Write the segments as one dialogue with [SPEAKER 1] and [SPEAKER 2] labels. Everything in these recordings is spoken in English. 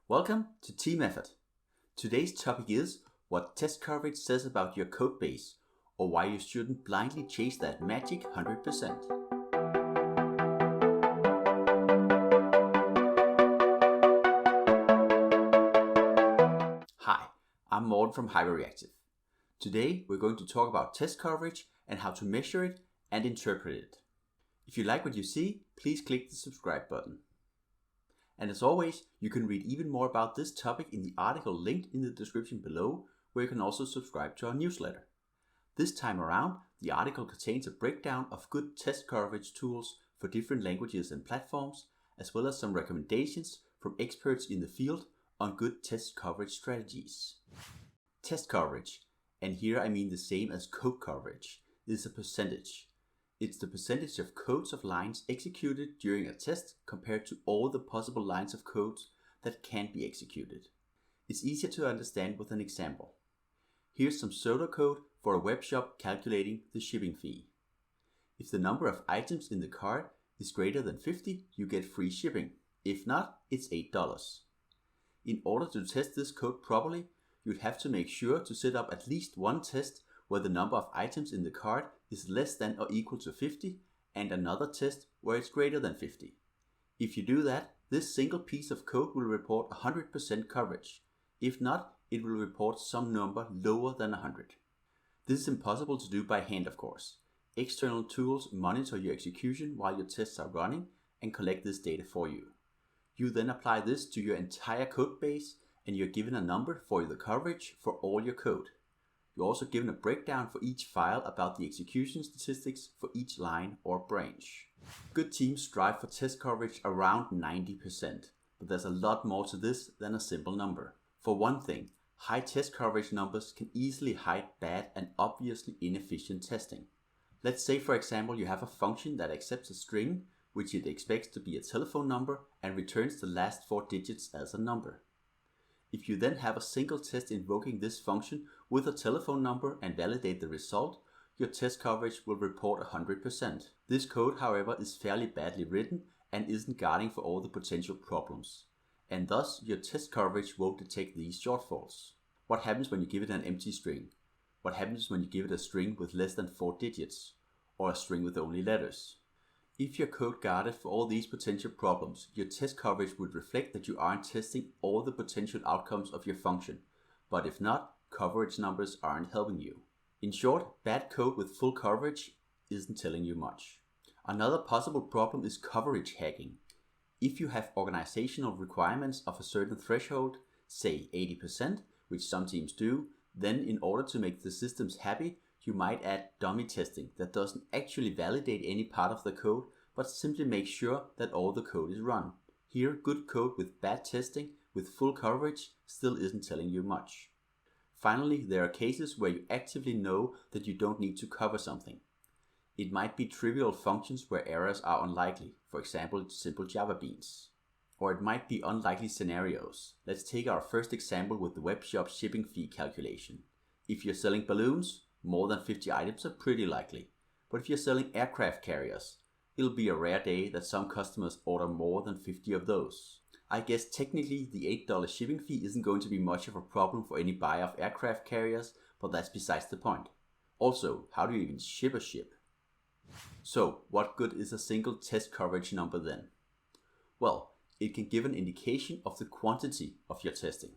[SPEAKER 1] Welcome to Team Effort. Today's topic is what test coverage says about your code base, or why you shouldn't blindly chase that magic 100%. Hi, I'm Morten from Hyperreactive. Today we're going to talk about test coverage and how to measure it and interpret it. If you like what you see, please click the subscribe button. And as always, you can read even more about this topic in the article linked in the description below, where you can also subscribe to our newsletter. This time around, the article contains a breakdown of good test coverage tools for different languages and platforms, as well as some recommendations from experts in the field on good test coverage strategies. Test coverage, and here I mean the same as code coverage, is a percentage. It's the percentage of codes of lines executed during a test compared to all the possible lines of code that can be executed. It's easier to understand with an example. Here's some pseudocode for a web shop calculating the shipping fee. If the number of items in the cart is greater than 50, you get free shipping. If not, it's $8. In order to test this code properly, you'd have to make sure to set up at least one test where the number of items in the cart is less than or equal to 50, and another test where it's greater than 50. If you do that, this single piece of code will report 100% coverage. If not, it will report some number lower than 100. This is impossible to do by hand, of course. External tools monitor your execution while your tests are running and collect this data for you. You then apply this to your entire code base, and you're given a number for the coverage for all your code. You're also given a breakdown for each file about the execution statistics for each line or branch. Good teams strive for test coverage around 90%, but there's a lot more to this than a simple number. For one thing, high test coverage numbers can easily hide bad and obviously inefficient testing. Let's say, for example, you have a function that accepts a string, which it expects to be a telephone number, and returns the last 4 digits as a number. If you then have a single test invoking this function with a telephone number and validate the result, your test coverage will report 100%. This code, however, is fairly badly written and isn't guarding for all the potential problems. And thus, your test coverage won't detect these shortfalls. What happens when you give it an empty string? What happens when you give it a string with less than 4 digits? Or a string with only letters? If your code guarded for all these potential problems, your test coverage would reflect that you aren't testing all the potential outcomes of your function. But if not, coverage numbers aren't helping you. In short, bad code with full coverage isn't telling you much. Another possible problem is coverage hacking. If you have organizational requirements of a certain threshold, say 80%, which some teams do, then in order to make the systems happy, you might add dummy testing that doesn't actually validate any part of the code, but simply makes sure that all the code is run. Here, good code with bad testing with full coverage still isn't telling you much. Finally, there are cases where you actively know that you don't need to cover something. It might be trivial functions where errors are unlikely, for example, simple Java beans. Or it might be unlikely scenarios. Let's take our first example with the web shop shipping fee calculation. If you're selling balloons, more than 50 items are pretty likely. But if you're selling aircraft carriers, it'll be a rare day that some customers order more than 50 of those. I guess technically the $8 shipping fee isn't going to be much of a problem for any buyer of aircraft carriers, but that's besides the point. Also, how do you even ship a ship? So, what good is a single test coverage number then? Well, it can give an indication of the quantity of your testing.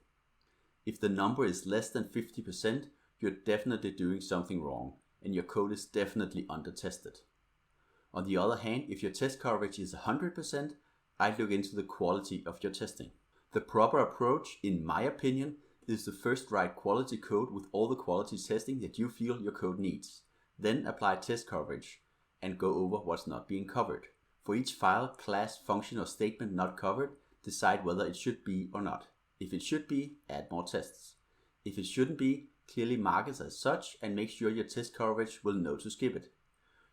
[SPEAKER 1] If the number is less than 50%, you're definitely doing something wrong, and your code is definitely under-tested. On the other hand, if your test coverage is 100%, I'd look into the quality of your testing. The proper approach, in my opinion, is to first write quality code with all the quality testing that you feel your code needs. Then apply test coverage, and go over what's not being covered. For each file, class, function, or statement not covered, decide whether it should be or not. If it should be, add more tests. If it shouldn't be, clearly mark it as such and make sure your test coverage will know to skip it.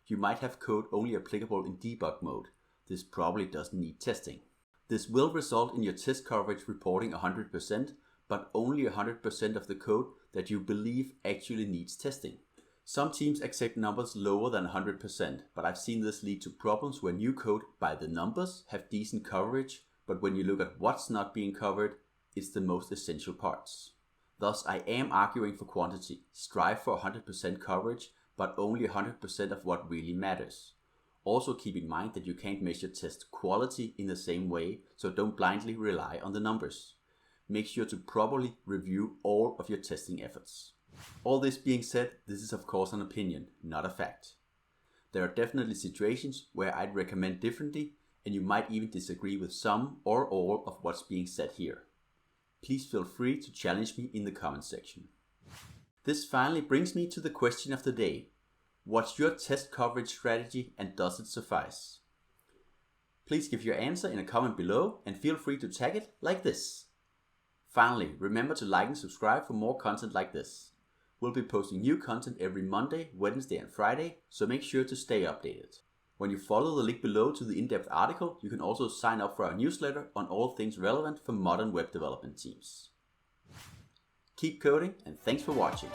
[SPEAKER 1] You might have code only applicable in debug mode. This probably doesn't need testing. This will result in your test coverage reporting 100%, but only 100% of the code that you believe actually needs testing. Some teams accept numbers lower than 100%, but I've seen this lead to problems where new code by the numbers have decent coverage, but when you look at what's not being covered, it's the most essential parts. Thus, I am arguing for quantity. Strive for 100% coverage, but only 100% of what really matters. Also keep in mind that you can't measure test quality in the same way, so don't blindly rely on the numbers. Make sure to properly review all of your testing efforts. All this being said, this is of course an opinion, not a fact. There are definitely situations where I'd recommend differently, and you might even disagree with some or all of what's being said here. Please feel free to challenge me in the comment section. This finally brings me to the question of the day. What's your test coverage strategy and does it suffice? Please give your answer in a comment below and feel free to tag it like this. Finally, remember to like and subscribe for more content like this. We'll be posting new content every Monday, Wednesday and Friday, so make sure to stay updated. When you follow the link below to the in-depth article, you can also sign up for our newsletter on all things relevant for modern web development teams. Keep coding and thanks for watching.